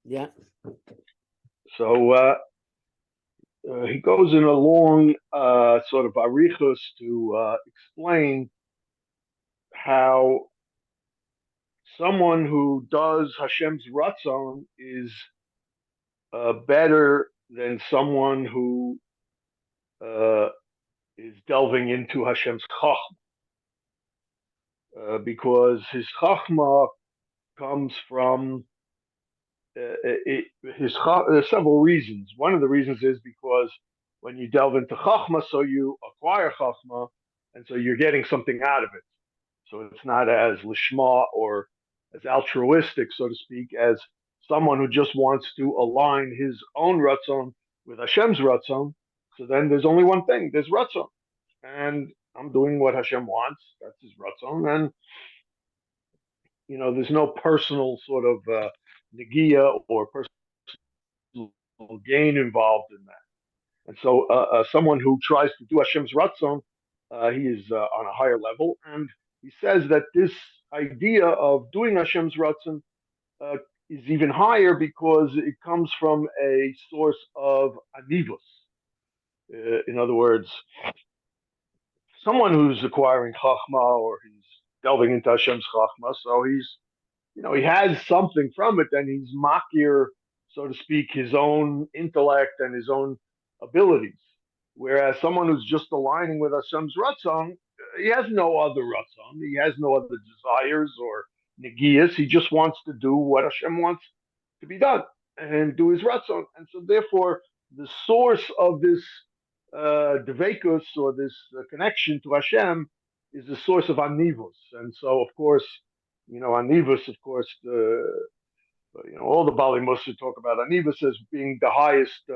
Yeah. So he goes in a long sort of arichos to explain how someone who does Hashem's ratzon is better than someone who uh, is delving into Hashem's chachma, because his chachma comes from there's several reasons. One of the reasons is because when you delve into chachma, so you acquire chachma, and so you're getting something out of it. So it's not as lishma or as altruistic, so to speak, as someone who just wants to align his own ratzon with Hashem's ratzon. So then there's only one thing: there's ratzon, and I'm doing what Hashem wants. That's his ratzon, and there's no personal sort of negia or personal gain involved in that. And so, someone who tries to do Hashem's ratzon, he is on a higher level, and he says that this idea of doing Hashem's ratzon uh, is even higher because it comes from a source of anivus. In other words, someone who's acquiring chachma or he's delving into Hashem's chachma, so he has something from it, and he's makir, so to speak, his own intellect and his own abilities. Whereas someone who's just aligning with Hashem's ratzon, he has no other ratzon, he has no other desires or negias. He just wants to do what Hashem wants to be done and do his ratzon. And so, therefore, the source of this dvekus or this connection to Hashem is the source of anivus. And so, of course, Anivus, of course, all the Bali Mussar talk about Anivus as being the highest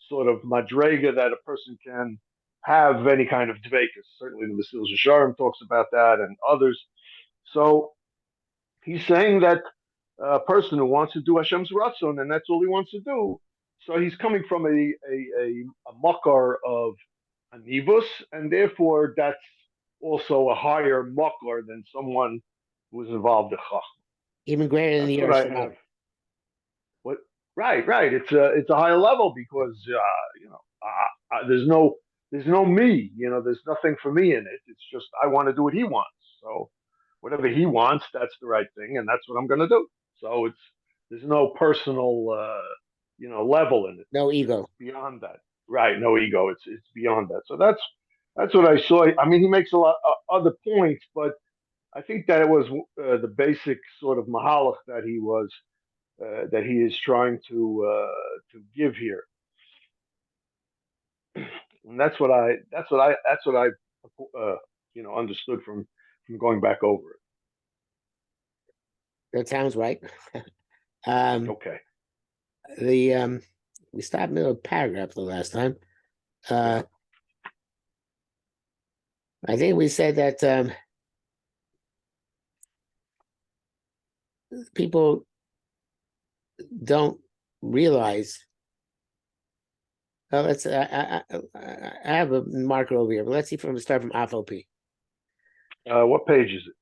sort of madrega that a person can have any kind of dvekas. Certainly, the Masil Sharm talks about that, and others. So he's saying that a person who wants to do Hashem's ratzon, and that's all he wants to do. So he's coming from a makar of Anivus, and therefore that's also a higher makar than someone who is involved in Chach. Even greater than That's the what I have. Yerushalayim. What? Right, right. It's a higher level because there's no me. There's nothing for me in it. It's just I want to do what he wants. So whatever he wants, that's the right thing, and that's what I'm going to do. So there's no personal level in it. No It's ego. beyond that. Right, no ego. It's beyond that. So that's what I saw. I mean, he makes a lot other points, but I think that it was the basic sort of mahalach that he is trying to give here, and that's what I understood from going back over That sounds right. it. um, Okay, the we stopped middle of paragraph the last time. Uh, yeah, I think we said that people don't realize. Let's. I have a marker over here, but let's see from start from AFOP, what page is it?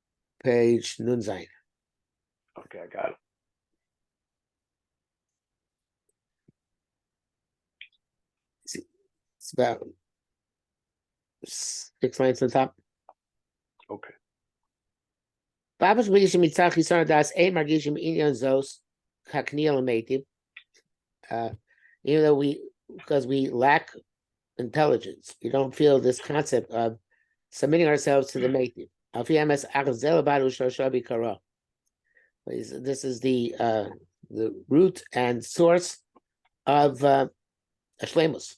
page Nunzain. Okay, I got it. It's about 6 lines on top. Okay, Babash Migishim Mitzach Yisar Das A Margishim Inyan Zos Kakniel Meitiv. Even though because we lack intelligence, we don't feel this concept of submitting ourselves to the Meitiv. This is the root and source of Shleymus.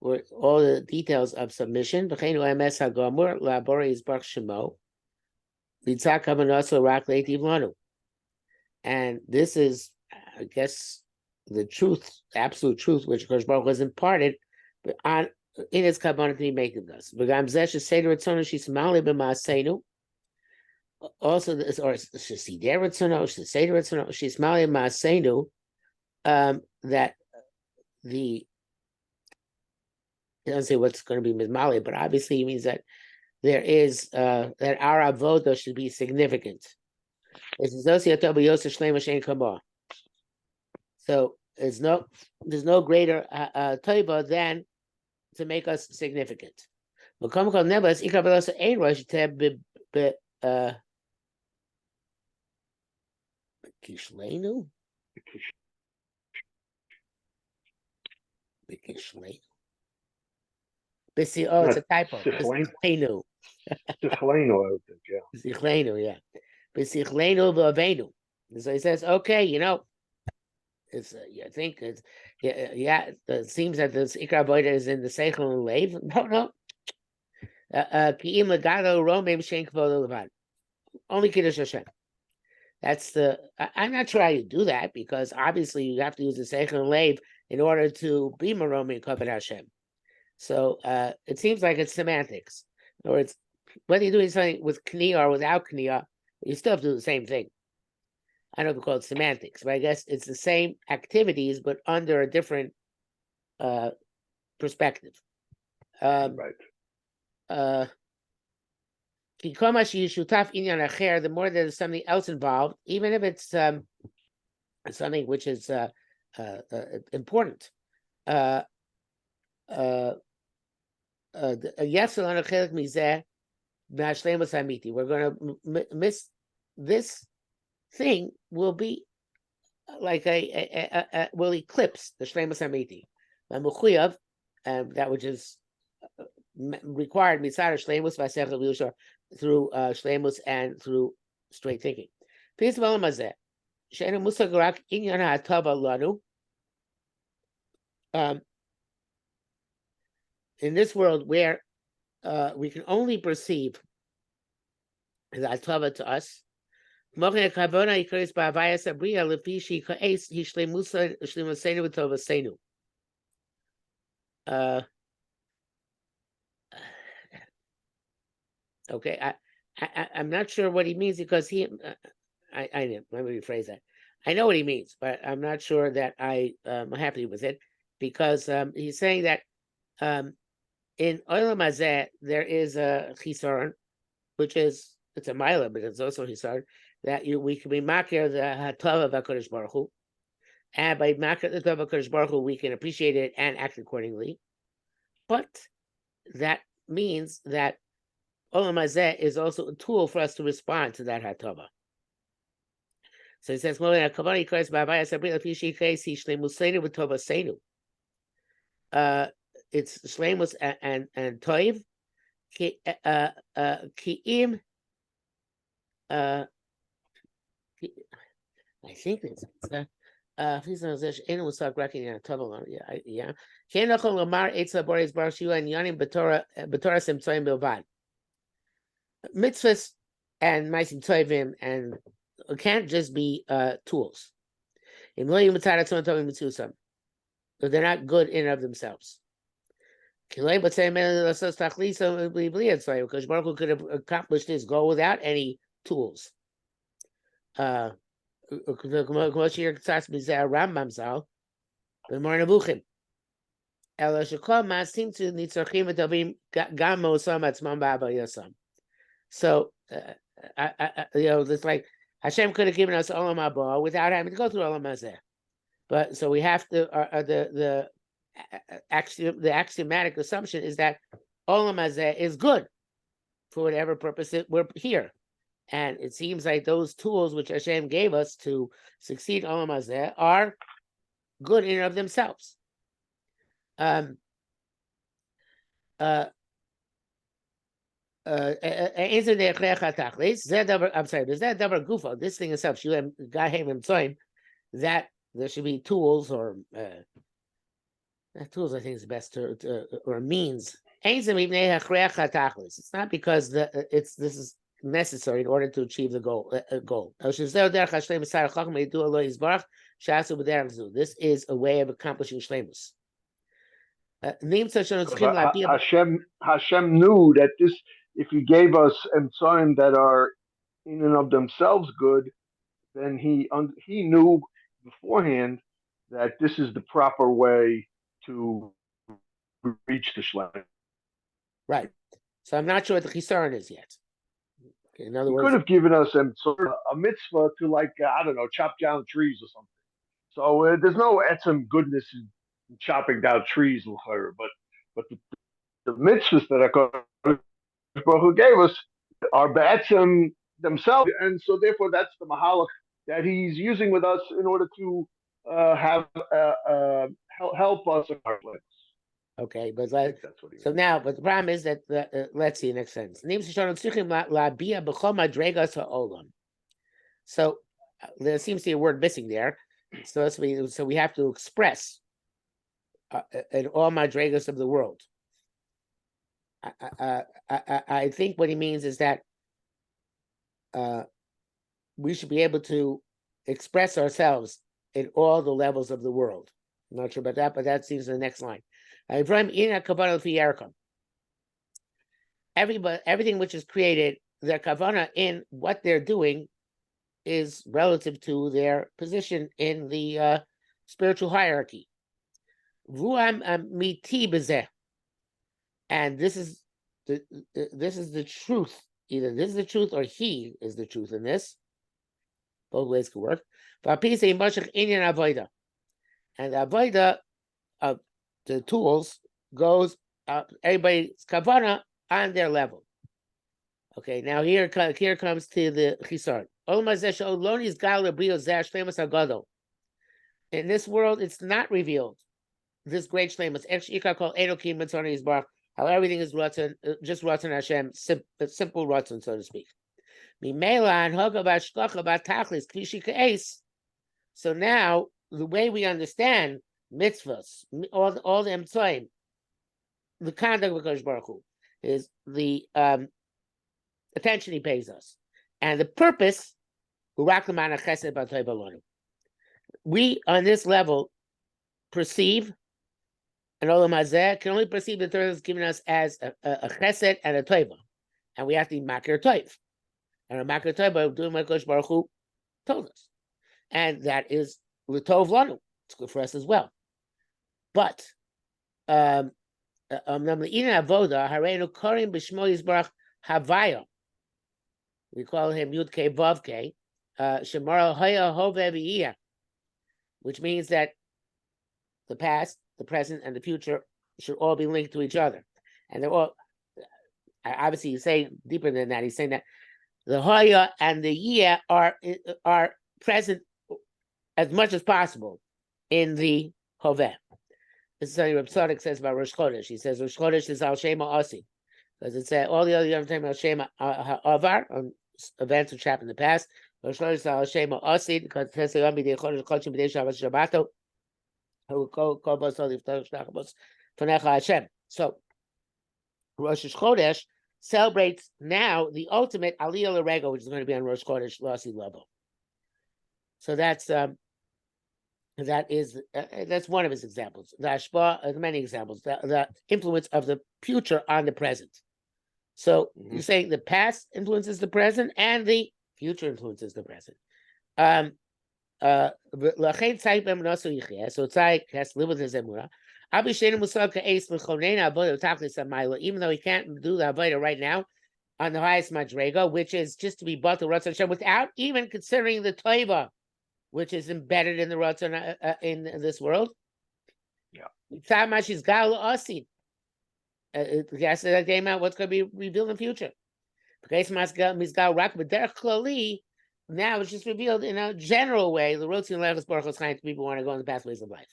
Where all the details of submission. And this is, I guess, the truth, the absolute truth, which Kosh Baruch was imparted, but in its kabbalah he making us. Also, this or that the he doesn't say what's going to be mizmali, but obviously he means that there is that our avoda should be significant. It's associated with Yosef Shleymus Shein Kamo. So there's no greater toiva than to make us significant. Kishlenu? Oh, it's a typo. Sichlenu. Sichlenu, I would think, yeah. Sichlenu, yeah. B'sichlenu v'avenu. So he says, okay, it's I think it's it seems that this ikra avoda is in the seichel and leiv. No. Ki'im legado romim shein kvodo levad. Only kiddush Hashem. That's I'm not sure how you do that, because obviously you have to use the seichel and leiv in order to be maromi kavod Hashem. So it seems like it's semantics. In other words, whether you're doing something with kniya or without kniya, you still have to do the same thing. I don't know if we call it semantics, but I guess it's the same activities, but under a different perspective. Right. The more there's something else involved, even if it's something which is important. We're going to miss this thing. Will be like will eclipse the Shleymus Hamiti. That which is required Mitzar Shleymus Vasechel V'Yushar through Shleymus and through straight thinking. In this world where we can only perceive the atava to us, okay, I'm not sure what he means, because let me rephrase that. I know what he means, but I'm not sure that I'm happy with it, because he's saying that in Olam Hazeh there is a chisaron, which is, it's a mila, but it's also chisaron, that we can be makir the hatov of HaKadosh Baruch Hu, and by makir the hatov of HaKadosh Baruch Hu we can appreciate it and act accordingly. But that means that Olam Hazeh is also a tool for us to respond to that hatova. So he says, it's Shleymus and Toiv. Ki'im. I think it's please don't say anyone will start cracking in a trouble. Yeah. Can't know Lamar Eitza Boris Barshu and Yanim Betorah Simtsoim Bilvad. Mitzvahs and Maisim Toivim and can't just be tools. In William Mitzvah, but they're not good in and of themselves. Because Baruch Hu could have accomplished his goal without any tools. So it's like Hashem could have given us Olam Haba without having to go through Olam Hazeh. But so we have to the axiomatic assumption is that Olam Hazeh is good for whatever purpose we're here. And it seems like those tools which Hashem gave us to succeed in Olam Hazeh are good in and of themselves. I'm sorry, there's that davar gufa, this thing itself, that there should be tools or tools, I think is the best or means. It's not because this is necessary in order to achieve the goal. This is a way of accomplishing Shleymus. Hashem knew that this, if he gave us emtsoim that are in and of themselves good, then he knew beforehand that this is the proper way to reach the Shleymus. Right. So I'm not sure what the chisaron is yet. In other He words, could have given us sort of a mitzvah to, like, I don't know, chop down trees or something. So there's no etzem goodness in chopping down trees, but the mitzvahs that HaKadosh Baruch Hu gave us are be'etzem themselves, and so therefore that's the mahalach that he's using with us in order to have help us in our plans. okay, but I think that's what he so means. now, but the problem is that let's see next sentence. So there seems to be a word missing there. So we have to express in all madregas of the world. I think what he means is that we should be able to express ourselves in all the levels of the world. I'm not sure about that, but that seems in the next line. Everything which is created, their kavana in what they're doing is relative to their position in the spiritual hierarchy. And this is the truth. Either this is the truth or he is the truth in this. Both ways could work. And the avoida of the tools goes everybody's kavana on their level. Okay, now here comes to the chisar. In this world, it's not revealed. This great Shleymus, how everything is Ratzon, just Ratzon Hashem, simple Ratzon, so to speak. So now, the way we understand mitzvahs, all the emtsoim, the conduct of Kodesh Baruch Hu, is the attention he pays us. And the purpose, we, on this level, perceive, and Olam Hazeh can only perceive the Torah is given us as a chesed and a toiva. And we have to be makir toiv. And a makir toiva, doing what Kodesh Baruch Hu told us. And that is l'tov lanu. It's good for us as well. But, avoda, hareinu korim b'shmo yisbarach havaya. We call him Yud Kei Vav Kei, Shemara Haya Hove V'Iyah, which means that the past, the present, and the future should all be linked to each other. And they're all, obviously he's saying deeper than that, he's saying that the Haya and the Yah are present as much as possible in the Hove. This is something Rav Tzadok says about Rosh Chodesh. He says Rosh Chodesh is Al Shema Asi. Because it said all the other Yom Tov Shema Avar on events which happened in the past. Rosh Chodesh Al Shema Asi because it says Yom B'dei Chodesh Kodshim B'dei Shabbat Shabbato. So Rosh Chodesh celebrates now the ultimate Aliyah L'Rego, which is going to be on Rosh Chodesh Lasi level. So that's one of his examples. The Ashba, many examples. The influence of the future on the present. So you're saying the past influences the present and the future influences the present. So Tzayik has to live with his emuna. Even though he can't do the avodah right now on the highest madrega, which is just to be bought the Ratzon Hashem without even considering the toiva, which is embedded in the Ratzon in this world. Yeah. What's going to be revealed in the future. Now it's just revealed in a general way. The road to the left Baruch Hu people want to go in the pathways of life.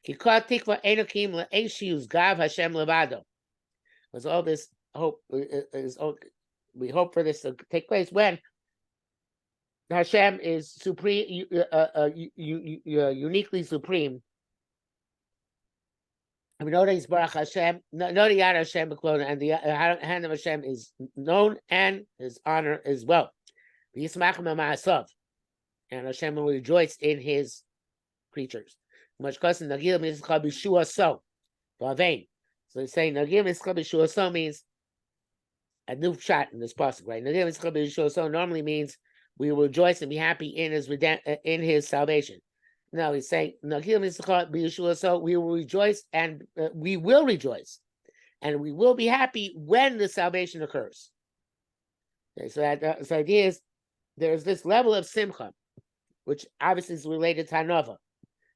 Because all this hope is, we hope for this to take place when Hashem is supreme, uniquely supreme. I mean, Hashem, and the hand of Hashem is known, and His honor as well. And Hashem will rejoice in His creatures. So he's saying Nagil so means a new shot in this passage, right? Nagil so normally means we will rejoice and be happy in His salvation. No, he's saying so we will rejoice and we will rejoice and we will be happy when the salvation occurs. Okay, so the idea is there's this level of simcha, which obviously is related to Hanova,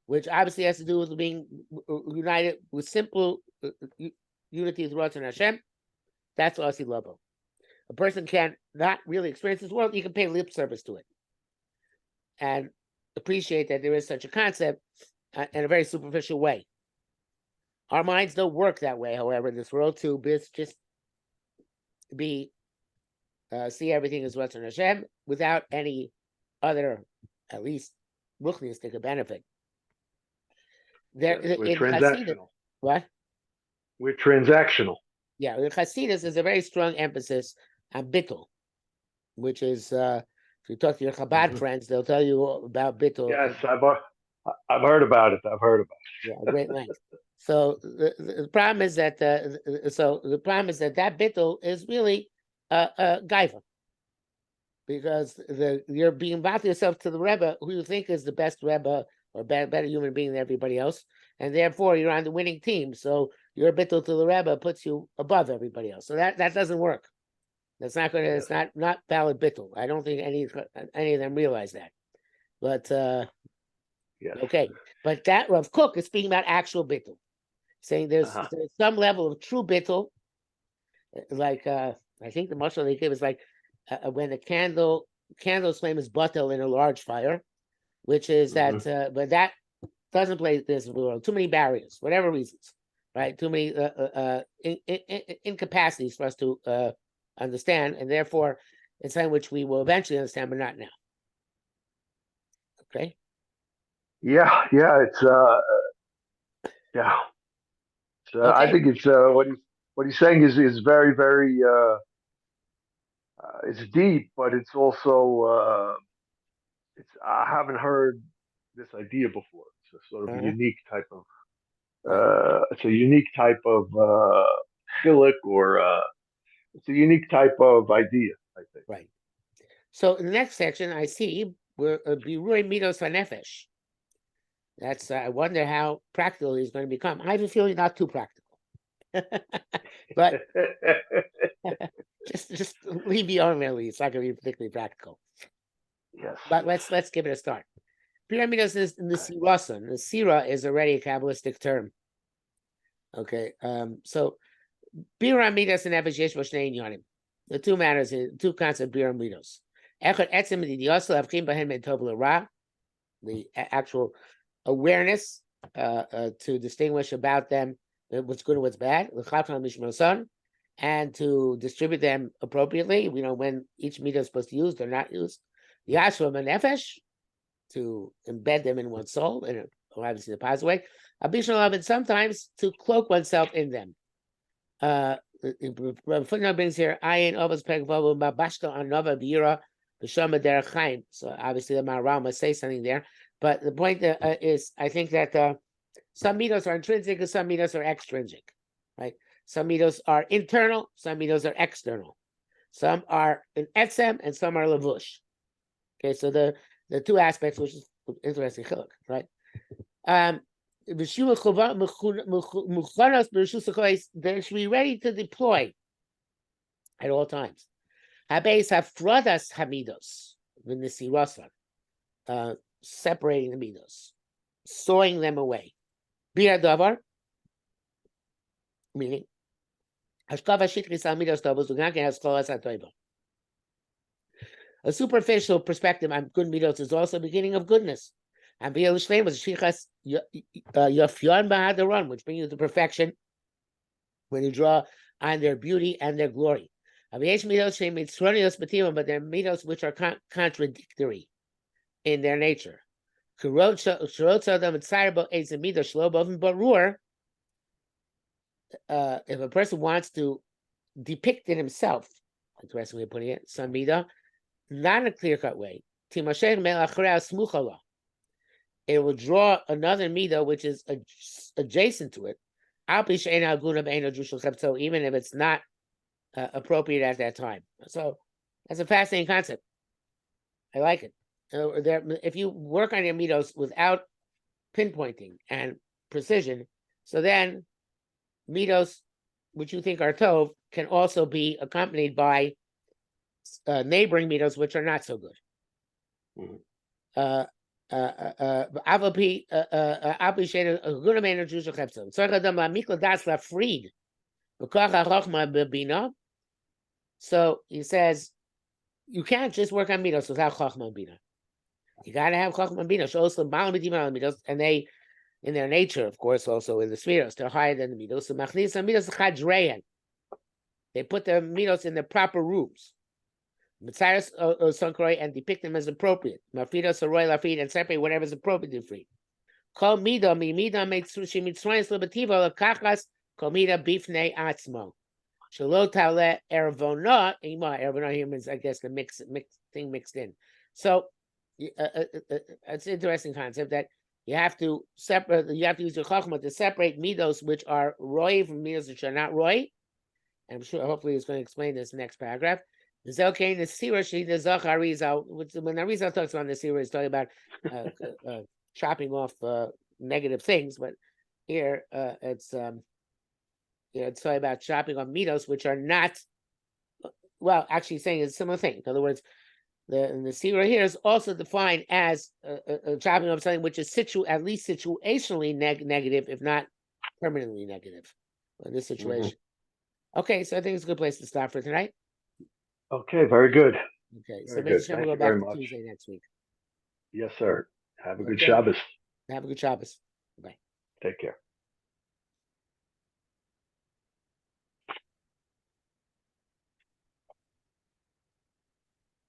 which obviously has to do with being united with simple unity with Ratzon Hashem. That's Asi Lobo. A person can not really experience this world, you can pay lip service to it and appreciate that there is such a concept in a very superficial way. Our minds don't work that way, however, in this world to just be see everything as Ratzon Hashem without any other, at least, ruchniistic benefit. We're in transactional. Hasidus, what? We're transactional. Yeah, in Hasidus is a very strong emphasis on bittul, which is if you talk to your Chabad friends, they'll tell you about bittul. Yes, I've heard about it. Yeah, great length. So the problem is that that bittul is really a gaiva, because you're being about yourself to the Rebbe who you think is the best Rebbe or better human being than everybody else, and therefore you're on the winning team. So your bittul to the Rebbe puts you above everybody else. So that doesn't work. That's not going to. It's not valid bittul. I don't think any of them realize that. But yes. Okay. But that Rav Kook is speaking about actual bittul, saying there's some level of true bittul, like I think the mashal they give is like when the candle flame is batel in a large fire, which is that, but that doesn't play this world. Too many barriers, whatever reasons, right? Too many incapacities for us to understand, and therefore it's something which we will eventually understand, but not now. Okay. Yeah, it's yeah. So Okay. I think it's what he's saying is very, very it's deep, but it's also I haven't heard this idea before. It's a sort of a unique type of it's a unique type of chiluk, or it's a unique type of idea, I think. Right. So in the next section, I see we're Birui Middos Vanefesh. That's I wonder how practical he's going to become. I have a feeling not too practical, but just leave me on really. It's not going to be particularly practical. Yes. But let's give it a start. Piramidos is in the Sirasan. The Sira is already a Kabbalistic term. Okay. So Piramidos and Nefesh Yesh Bo Shnei Inyanim. The two matters, two concepts, Piramidos. Echad Etzem D'Yosel Avchim Bahem Ben Tov L'Ra. The actual awareness to distinguish about them what's good and what's bad, and to distribute them appropriately. We know when each midah is supposed to use, they're not used. The ashram and nefesh, to embed them in one's soul, and obviously the positive way. Abishal, and sometimes to cloak oneself in them. Footnote brings here ayin ovas perek vavu mabashta anova b'yira b'shama derech chaim. So obviously the Maharal must say something there. But the point is, I think that some midos are intrinsic and some midos are extrinsic, right? Some midos are internal, some midos are external. Some are in etzem and some are levush. Okay, so the two aspects, which is interesting, right? They should be ready to deploy at all times. Habeis hafradas hamidos v'nisirasan. Separating the midos, sawing them away. Bia davar, meaning a superficial perspective on good midos is also the beginning of goodness. And Bia Shleymus shichas yafyan ba'adaron, which bring you to perfection when you draw on their beauty and their glory. But there are midos which are contradictory in their nature. If a person wants to depict it himself, interesting way of putting it, some midah, not in a clear-cut way, it will draw another midah which is adjacent to it, even if it's not appropriate at that time. So that's a fascinating concept. I like it. If you work on your midos without pinpointing and precision, so then midos which you think are tov, can also be accompanied by neighboring middos which are not so good. So he says you can't just work on middos without chachma and bina. You got to have chachma and bina. And they, in their nature, of course, also in the middos, they're higher than the middos. So machnis and middos chadreyan. They put the middos in the proper rooms. Mitzaris Sankroi and depict them as appropriate. Mafidos Aroy Lafid and separate whatever is appropriate to free. Kol Mida, Mida makes Sushi Mitzrayim Slabativo, Kachas, Kol Mida Bifne Atzmo. Shalot Tale Ervona, Ervona here means, I guess, the thing mixed in. So it's an interesting concept that you have to separate, you have to use your chachma to separate midos which are roy from midos which are not roy. And I'm sure, hopefully, it's going to explain this next paragraph. The Zelkein, the Sira, the Zach Arizal, when Arizal talks about the Sira, he's talking about chopping off negative things, but here it's talking about chopping off midos, which are not, well, actually saying it's a similar thing. In other words, the Sira here is also defined as chopping off something which is at least situationally negative, if not permanently negative in this situation. Okay, so I think it's a good place to stop for tonight. Okay, very good. Okay, very so good. maybe we'll go back to Tuesday next week. Yes, sir. Have a good Shabbos. Have a good Shabbos. Bye. Take care.